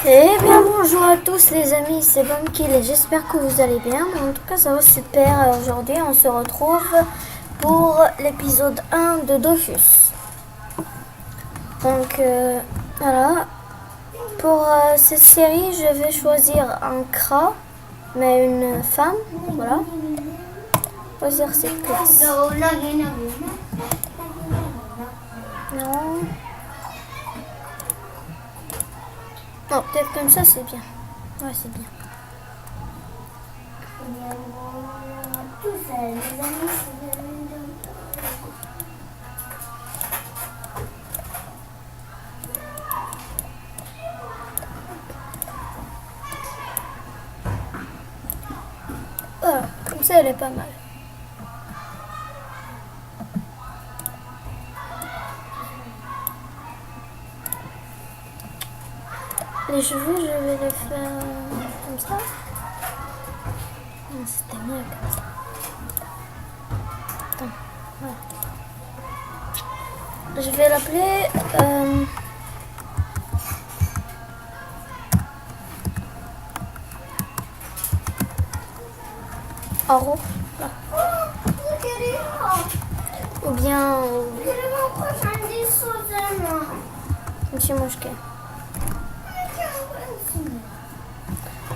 Eh bien bonjour à tous les amis, c'est Bumpkill et j'espère que vous allez bien. En tout cas ça va super. Aujourd'hui on se retrouve pour l'épisode 1 de Dofus. Donc voilà, pour cette série je vais choisir un Kra, mais une femme, voilà. Choisir cette classe. Non. Non, peut-être comme ça c'est bien. Ouais, c'est bien. Voilà, comme ça elle est pas mal. Les cheveux, je vais les faire comme ça. Non, c'était mieux comme ça. Attends, voilà. Je vais l'appeler Aro. Là. Ou bien Monsieur Mouchke.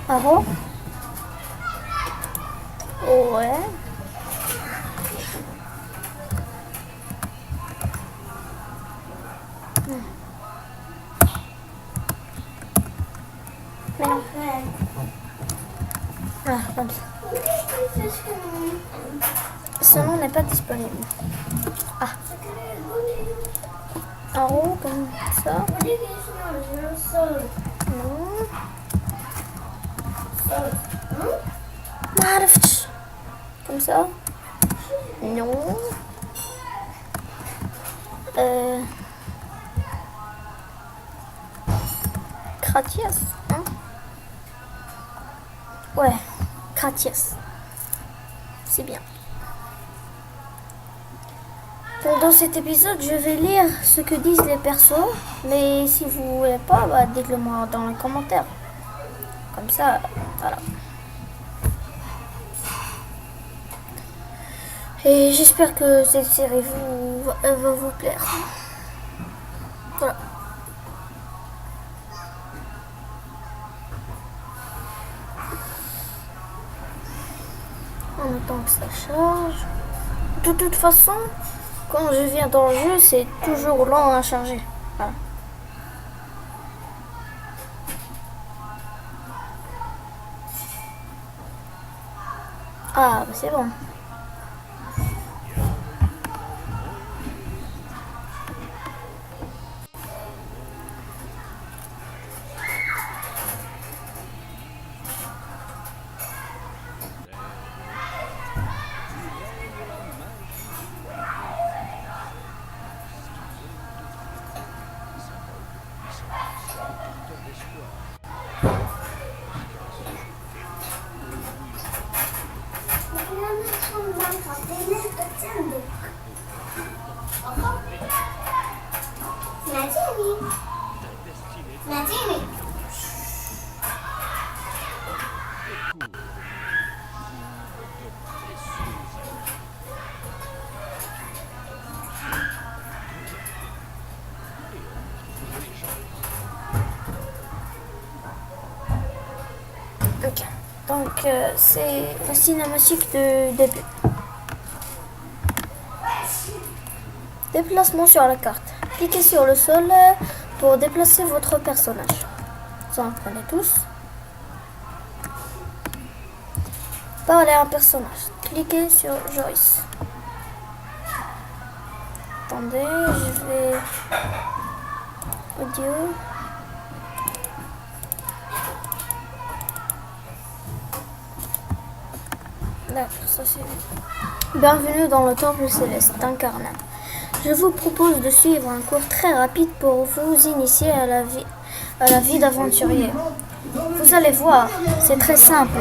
Aro. Ouais. Mais non. Ah, comme ça. Ce nom n'est pas disponible. Ah. En haut, comme ça. Non. Marf. Comme ça. Non. Kratias, hein? Ouais, Kratias. C'est bien. Pendant cet épisode, je vais lire ce que disent les persos, mais si vous voulez pas, bah, dites-le moi dans les commentaires. Comme ça, voilà. Et j'espère que cette série va vous plaire. Voilà. En attendant que ça charge. De toute façon, quand je viens dans le jeu, c'est toujours lent à charger. Voilà. Ah, bah c'est bon. Ok, donc c'est la cinématique de début. Déplacement sur la carte. Cliquez sur le sol pour déplacer votre personnage. Vous en prenez tous. Parlez à un personnage. Cliquez sur Joyce. Attendez, je vais... Audio. D'accord, ça c'est... Bienvenue dans le temple céleste d'Incarnat. Je vous propose de suivre un cours très rapide pour vous initier à la vie d'aventurier. Vous allez voir, c'est très simple.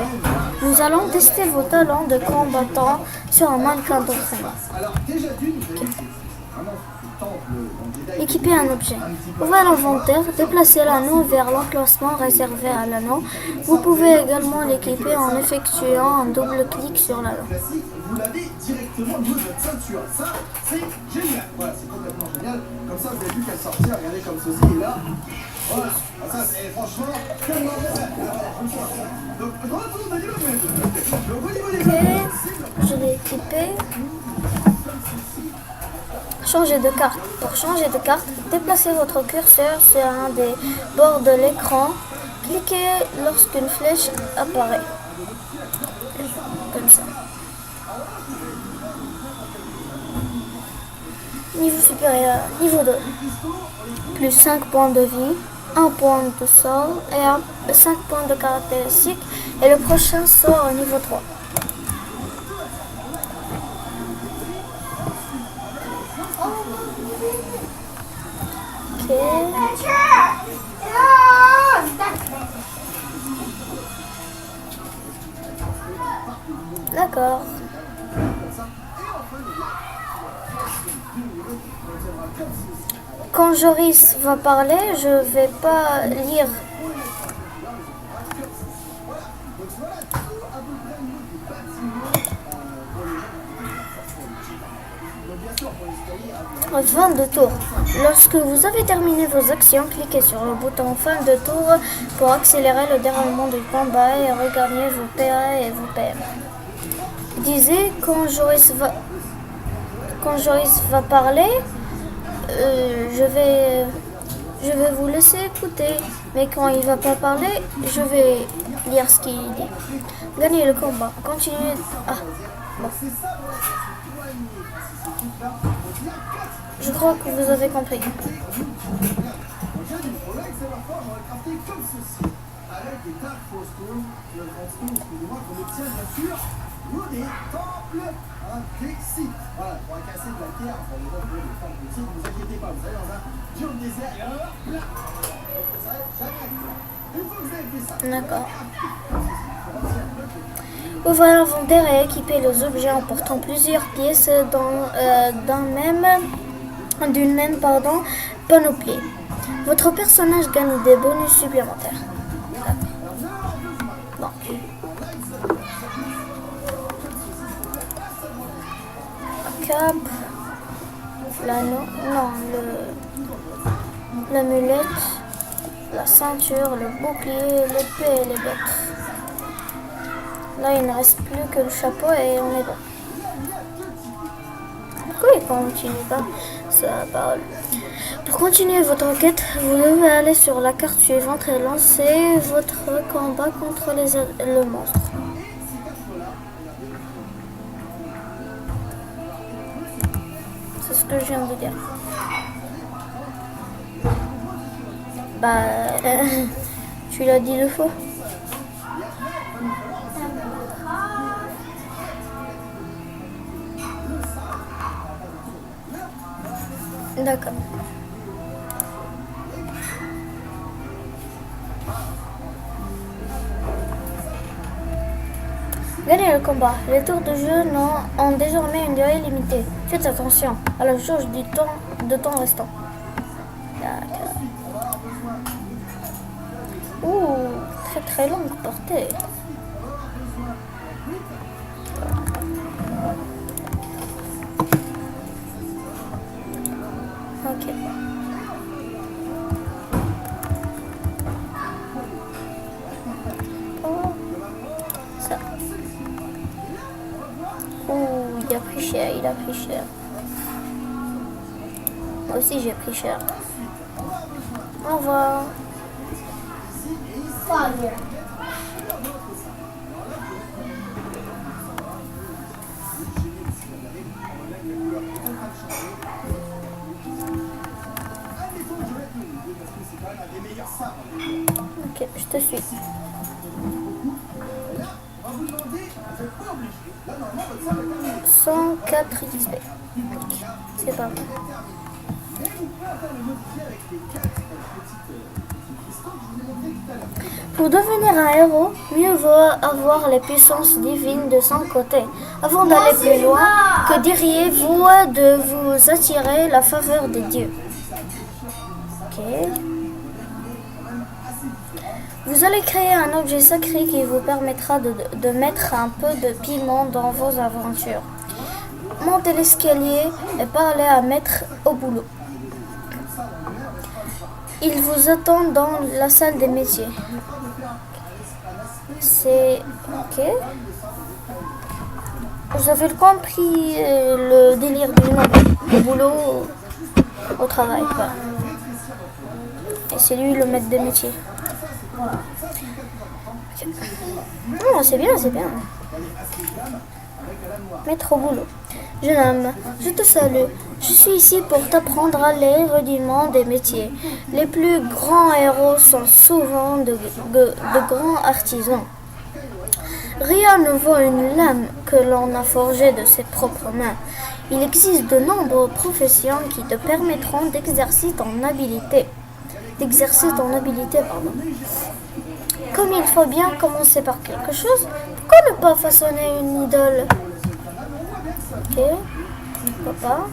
Nous allons tester vos talents de combattant sur un mannequin d'entraînement. Alors déjà d'une, vraiment, ce temple en Jedi Équiper un objet. Ouvrez l'inventaire, déplacez l'anneau vers l'emplacement réservé à l'anneau. Vous pouvez également l'équiper en effectuant un double clic sur l'anneau. Vous l'avez directement au niveau de votre ceinture. Ça, c'est génial. Voilà, c'est complètement génial. Comme ça, vous avez vu qu'elle sortir, regardez comme ceci, et là. Voilà. Ça, c'est franchement tellement bon. Donc, retour de kilomètres. Donc, au niveau des Je l'ai équipé. Changer de carte. Pour changer de carte, déplacez votre curseur sur un des bords de l'écran. Cliquez lorsqu'une flèche apparaît. Comme ça. Niveau supérieur, niveau 2. Plus 5 points de vie, 1 point de sort et 5 points de caractéristiques. Et le prochain sort au niveau 3. Ok. D'accord. Quand Joris va parler, je vais pas lire. Fin de tour. Lorsque vous avez terminé vos actions, cliquez sur le bouton fin de tour pour accélérer le déroulement du combat et regagner vos PA et vos PM. Disez quand Joris va parler, je vais vous laisser écouter, mais quand il va pas parler, je vais lire ce qu'il dit. Gagnez le combat. Continuez. Ah, bon. Je crois que vous avez compris. D'accord. Ouvrez l'inventaire et équipez les objets en portant plusieurs pièces d'une même panoplie. Votre personnage gagne des bonus supplémentaires. Bon. Cap, l'anneau, non, l'amulette, la ceinture, le bouclier, l'épée et les bottes. Là, il ne reste plus que le chapeau et on est bon. Pourquoi il continue pas sa parole? Pour continuer votre enquête, vous devez aller sur la carte suivante et lancer votre combat contre le monstre. C'est ce que je viens de dire. Tu l'as dit 2 fois. D'accord. Gagnez le combat. Les tours de jeu ont désormais une durée limitée. Faites attention à la jauge de temps restant. D'accord. Ouh, très très longue portée. Ok. Oh, ça. Ouh, il a pris cher, Moi aussi j'ai pris cher. Au revoir. Ok, je te suis. 104 XP. C'est pas bon. Pour devenir un héros, mieux vaut avoir les puissances divines de son côté. Avant d'aller plus loin, que diriez-vous de vous attirer la faveur des dieux? Ok. Vous allez créer un objet sacré qui vous permettra de mettre un peu de piment dans vos aventures. Montez l'escalier et parlez à Maître au boulot. Il vous attend dans la salle des métiers. C'est... Ok. Vous avez compris le délire du nom. Au boulot, au travail, quoi. Et c'est lui le maître des métiers. Non, c'est bien, c'est bien. Maître au boulot. Jeune homme, je te salue. Je suis ici pour t'apprendre les rudiments des métiers. Les plus grands héros sont souvent de grands artisans. Rien ne vaut une lame que l'on a forgée de ses propres mains. Il existe de nombreuses professions qui te permettront d'exercer ton habilité. Comme il faut bien commencer par quelque chose, pourquoi ne pas façonner une idole? Ok, pourquoi pas?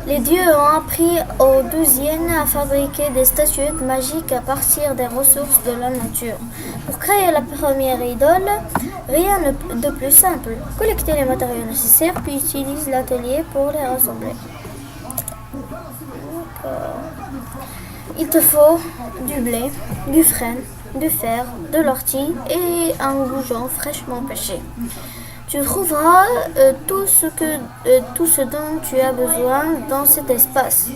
Les dieux ont appris aux Douziennes à fabriquer des statuettes magiques à partir des ressources de la nature. Pour créer la première idole, rien de plus simple. Collectez les matériaux nécessaires puis utilise l'atelier pour les rassembler. Il te faut du blé, du frêne, du fer, de l'ortie et un goujon fraîchement pêché. Tu trouveras tout ce dont tu as besoin dans cet espace.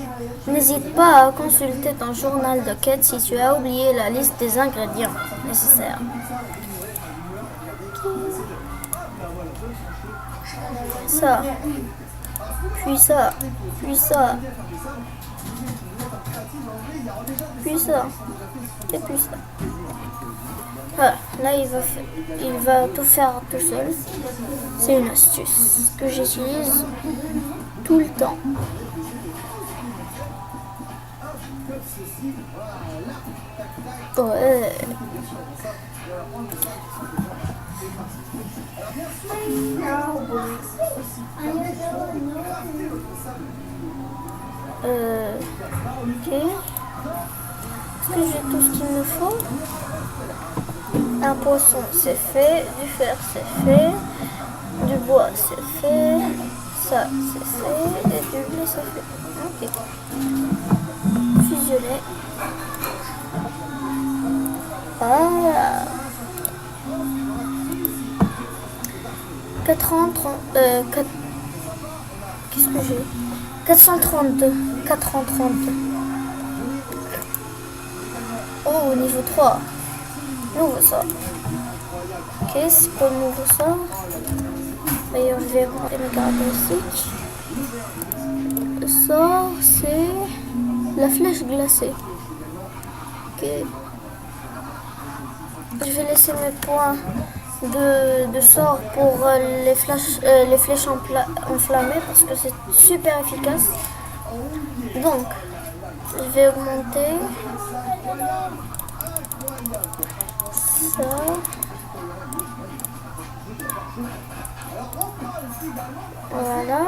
N'hésite pas à consulter ton journal de quête si tu as oublié la liste des ingrédients nécessaires. Ça, puis ça, puis ça, puis ça, et puis ça. Voilà, là il va tout faire tout seul. C'est une astuce que j'utilise tout le temps. Ouais. Ok. Est-ce que j'ai tout ce qu'il me faut? Un poisson c'est fait, du fer c'est fait, du bois c'est fait, ça c'est fait et du blé c'est fait. Ok. Fusionner. Voilà. 4 qu'est-ce que j'ai? 432. 432. Oh, niveau 3. Nouveau sort. Ok, c'est quoi le nouveau sort? D'ailleurs, je vais augmenter mes caractéristiques. Le sort, c'est la flèche glacée. Ok. Je vais laisser mes points de sort pour les flèches enflammées parce que c'est super efficace. Donc, je vais augmenter ça. Voilà.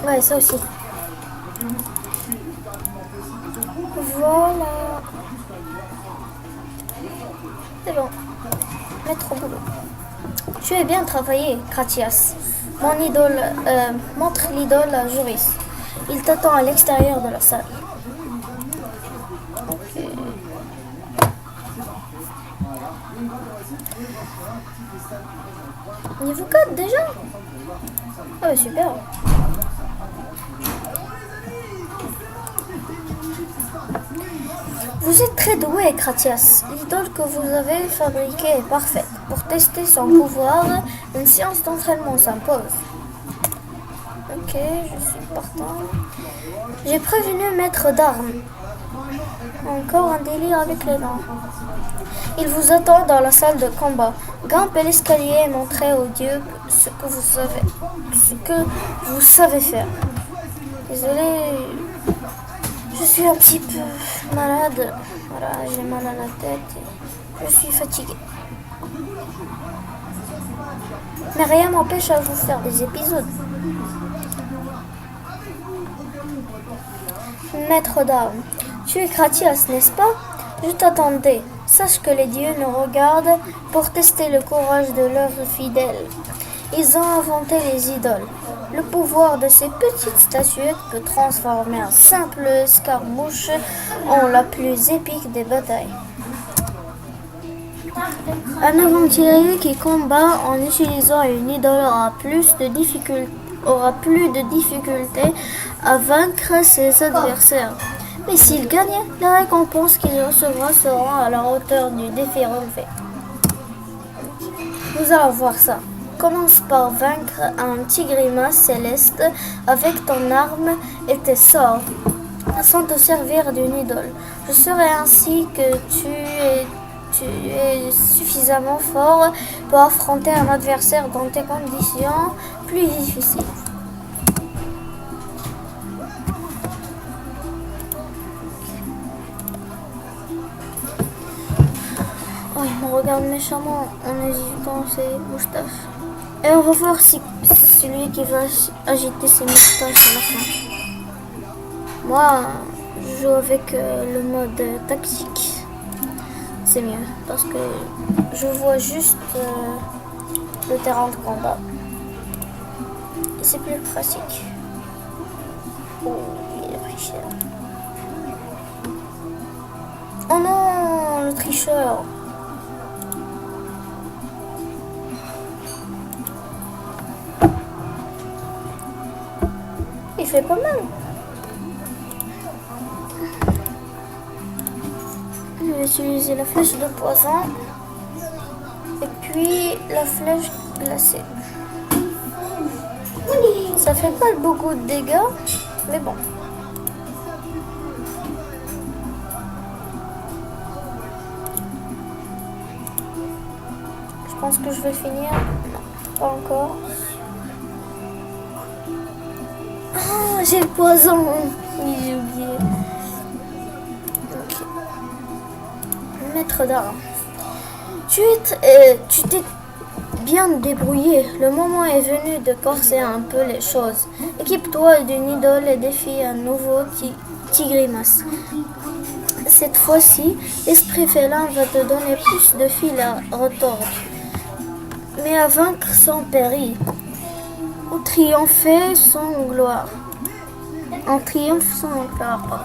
Ouais, ça aussi. Voilà. C'est bon. Mettre au boulot. Tu as bien travaillé, Cratias. Mon idole montre l'idole à Joris. Il t'attend à l'extérieur de la salle. Ok. Niveau 4 déjà? Ah bah super. Vous êtes très doué, Cratias. L'idole que vous avez fabriquée est parfaite. Pour tester son pouvoir, une séance d'entraînement s'impose. Ok, je suis partant. J'ai prévenu maître d'armes. Encore un délire avec les dents. Il vous attend dans la salle de combat. Grimpez l'escalier et montrez aux dieux ce que vous savez faire. Désolé, je suis un petit peu malade. Voilà, j'ai mal à la tête et je suis fatiguée. Mais rien m'empêche à vous faire des épisodes. Maître d'armes, tu es Cratias, n'est-ce pas? Je t'attendais. Sache que les dieux nous regardent pour tester le courage de leurs fidèles. Ils ont inventé les idoles. Le pouvoir de ces petites statuettes peut transformer un simple escarmouche en la plus épique des batailles. Un aventurier qui combat en utilisant une idole aura plus de difficultés à vaincre ses adversaires. Mais s'il gagne, la récompense qu'il recevra sera à la hauteur du défi relevé. Nous allons voir ça. Commence par vaincre un tigrimas céleste avec ton arme et tes sorts, sans te servir d'une idole. Je saurai ainsi que tu es suffisamment fort pour affronter un adversaire dans des conditions plus difficiles. Oh, il me regarde méchamment en agitant ses moustaches. Et on va voir si celui qui va agiter ses moustaches à la fin. Moi, je joue avec le mode tactique. C'est mieux parce que je vois juste le terrain de combat. Et c'est plus pratique. Oh, il a pris cher. Oh non, le tricheur. Il fait pas mal. Je vais utiliser la flèche de poison et puis la flèche glacée. Ça fait pas beaucoup de dégâts, mais bon. Je pense que je vais finir. Non, pas encore. Ah, j'ai le poison. Oui, j'ai oublié. Ok. Maître d'armes. Tu t'es bien débrouillé. Le moment est venu de corser un peu les choses. Équipe-toi d'une idole et défie un nouveau tigrimas. Cette fois-ci, l'esprit félin va te donner plus de fil à retordre, mais à vaincre sans péril, ou triompher sans gloire. En triomphe sans gloire, pardon.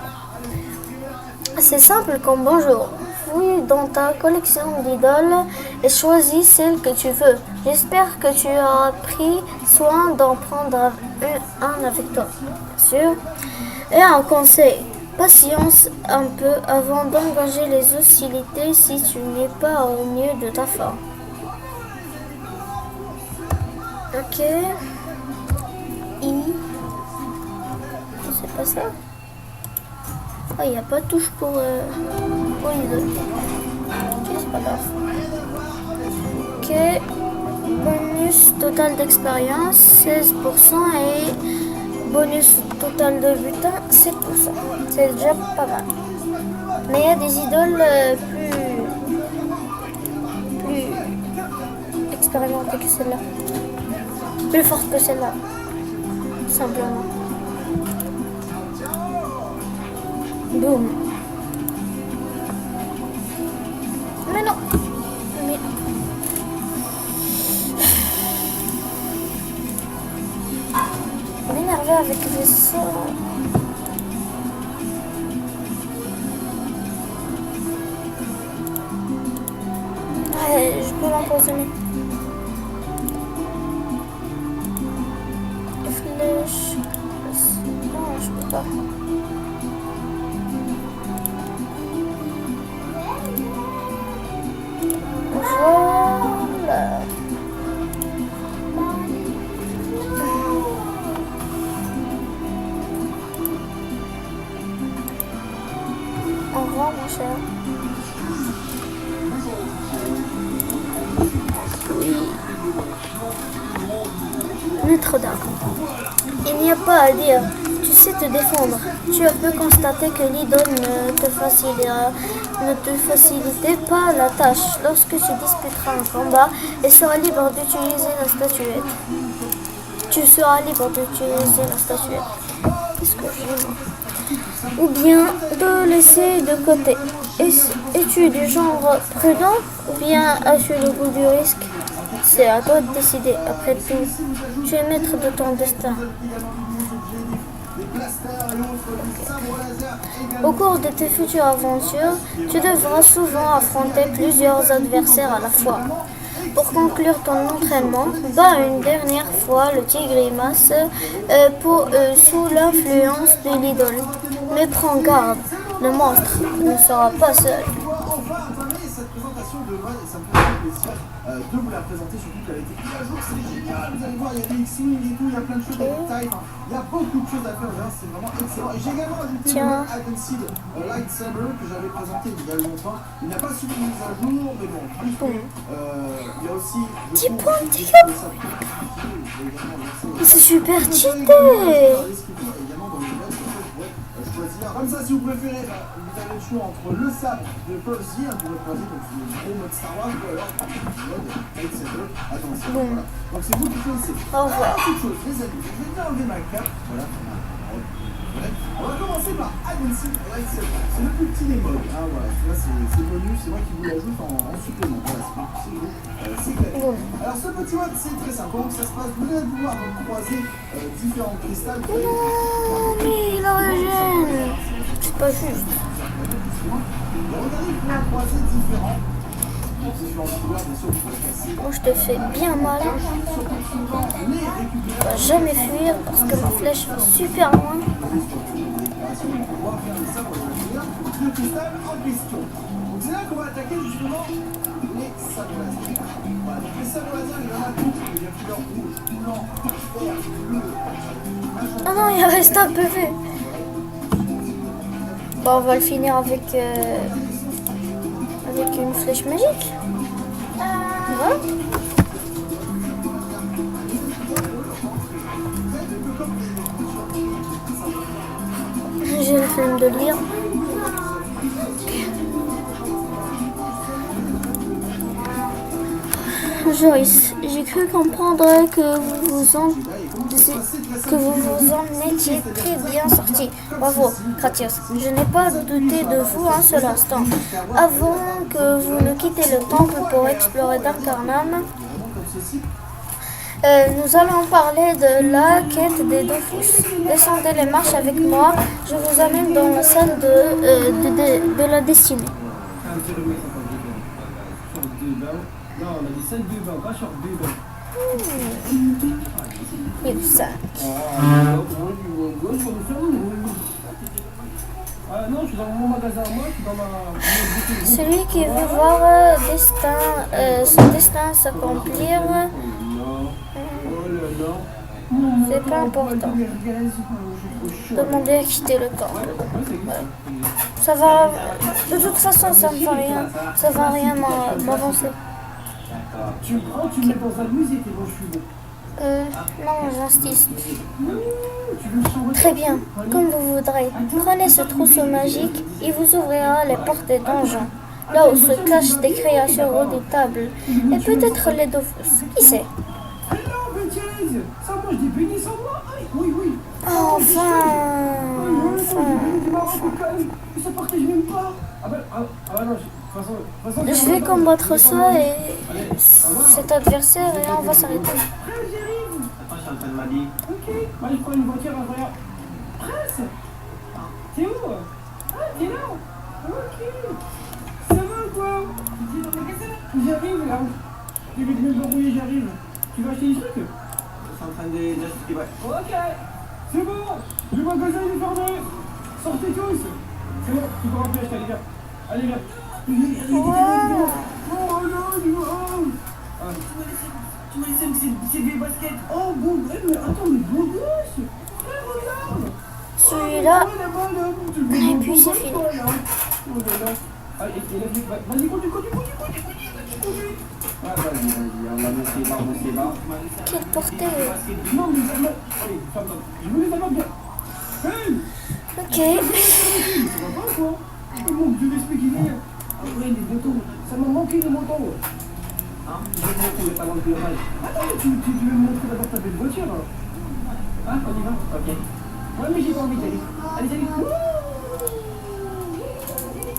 C'est simple comme bonjour. Fouille dans ta collection d'idoles et choisis celle que tu veux. J'espère que tu auras pris soin d'en prendre un avec toi, bien sûr. Et un conseil, patience un peu avant d'engager les hostilités si tu n'es pas au mieux de ta forme. Ok. C'est pas ça. Ah, il n'y a pas de touche pour idole. Ok, c'est pas grave. Ok. Bonus total d'expérience 16% et bonus total de butin 7%. C'est déjà pas mal. Mais il y a des idoles plus expérimentées que celle-là. Plus fortes que celle-là. Simplement. Boum. Mais non. Mais... m'énerver avec les sorts. Ouais, je peux l'empoisonner. Flèche. Non, je peux pas. Voilà. Au revoir, mon cher. Oui. Maître d'armes. Il n'y a pas à dire. Tu sais te défendre. Tu peux constater que l'idole ne te facilitait pas la tâche. Lorsque tu disputeras un combat, et seras libre d'utiliser la statuette. Tu seras libre d'utiliser la statuette. Qu'est-ce que j'ai moi? Ou bien de laisser de côté. Es-tu du genre prudent ou bien as-tu le goût du risque? C'est à toi de décider. Après tout, tu es maître de ton destin. Au cours de tes futures aventures, tu devras souvent affronter plusieurs adversaires à la fois. Pour conclure ton entraînement, bats une dernière fois le Tigrimas sous l'influence de l'idole. Mais prends garde, le monstre ne sera pas seul. Cette présentation de mode, et ça me fait plaisir de vous la présenter, surtout qu'elle a été mise à jour, c'est génial, vous allez voir, il y a des X-Wing et tout, il y a plein de choses de taille, il y a beaucoup de choses à faire, là, c'est vraiment excellent. Et j'ai également ajouté le Agenseed Lightsaber que j'avais présenté il y a longtemps, il n'a pas su de mise à jour, mais bon, il y a aussi... 10 points de dégâts. C'est super cheaté. Comme ça, si vous préférez, vous avez le choix entre le sabre de Percy, vous pouvez choisir donc le gros mode Star Wars, ou alors le mode Lightsaber. Attention, voilà. Donc c'est vous qui choisissez. Au revoir. Toute chose, les amis, je vais bien enlever ma cape. Voilà. On va commencer par Agency Lightsaber. C'est le plus petit des modes. Hein, voilà. Là, c'est bonus, c'est moi qui vous l'ajoute en supplément. Voilà, c'est clair. Alors, ce petit mode, c'est très simple. Comment ça se passe? Vous allez pouvoir croiser différents cristals. Non, mais il régène. C'est pas juste. Regardez, vous pouvez croiser différents couleurs, bien sûr, vous pouvez casser. Moi, je te fais bien mal. Tu vas jamais fuir parce que ma flèche va super loin. Le cristal en question. Donc c'est là qu'on va attaquer justement les sabres laser. Voilà, donc les sabres laser, il y en a beaucoup. Il y a couleur rouge, blanc, vert, bleu. Ah non, il reste un PV. Bon, on va le finir avec une flèche magique. Voilà. J'ai la flemme de lire. Joyce, j'ai cru comprendre que vous vous en étiez très bien sorti. Bravo, Kratios. Je n'ai pas douté de vous un seul instant. Avant que vous ne quittez le temple pour explorer Darkarnam, nous allons parler de la quête des Dofus. Descendez les marches avec moi. Je vous amène dans la salle de la destinée. Non, on a dit celle de bain, pas sur deux bains. Niveau 5. Non, je suis dans mon magasin à moi, je suis dans ma... Celui qui veut voir son destin s'accomplir, c'est pas important. Demandez à quitter le temple. Ouais. Ça va. De toute façon, ça ne va rien. Ça va rien m'avancer. Tu me prends, tu me mets dans un musée, t'es bon, je suis bon. Non, j'insiste. Tu veux changer? Très bien, comme vous voudrez. Prenez ce trousseau magique, il vous ouvrira les portes des donjons. Là où se cachent des créatures redoutables. Et peut-être les Dofus. Qui sait? Non, bêtise! Ça mange des bénis sans moi? Oui, oui. Enfin. Ça partage même pas. Ah bah non, de toute façon, Je vais combattre ça et cet adversaire et on va s'arrêter. j'arrive. Attends, je suis en train de m'habiller. Ok, allez, je prends une voiture, on va. Prince, t'es où? Ah, t'es là? Ok. Ça va quoi? J'arrive là. Je vais me débrouiller, j'arrive. Tu vas acheter des trucs? Je suis en train d'acheter, ouais. Ok. C'est bon. Le magasin il est fermé. Sortez tous. C'est bon, tu peux remplir, allez viens. Allez viens. Oh non, tu m'as laissé ces vieilles baskets. Oh bon, mais attends, mais beau gosse. Regarde. Celui-là, et puis c'est fini. Allez, vas-y, conduis. Ah, vas-y, on va mettre ses barres, Quelle portée? Non, mais ça allez, je me laisse bien. Hey, Ok. ça va pas quoi? Oh mon Dieu, l'esprit qu'il est. Ah ouais, les motos, ça m'a manqué les motos. Hein? Je vais te montrer le talent de pilotage. Attends, tu veux me montrer d'abord ta belle voiture? Hein, on y va? Ok. Ouais, mais j'ai pas envie d'aller. Allez, salut.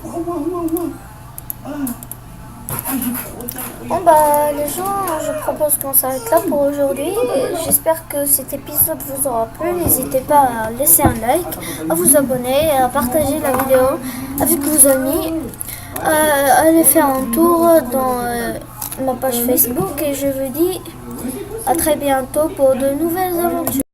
Oh, wow. Ah, j'ai trop d'air. Bon bah les gens, je propose qu'on s'arrête là pour aujourd'hui. J'espère que cet épisode vous aura plu. N'hésitez pas à laisser un like, à vous abonner, à partager la vidéo avec vos amis. Allez faire un tour dans ma page Facebook et je vous dis à très bientôt pour de nouvelles aventures.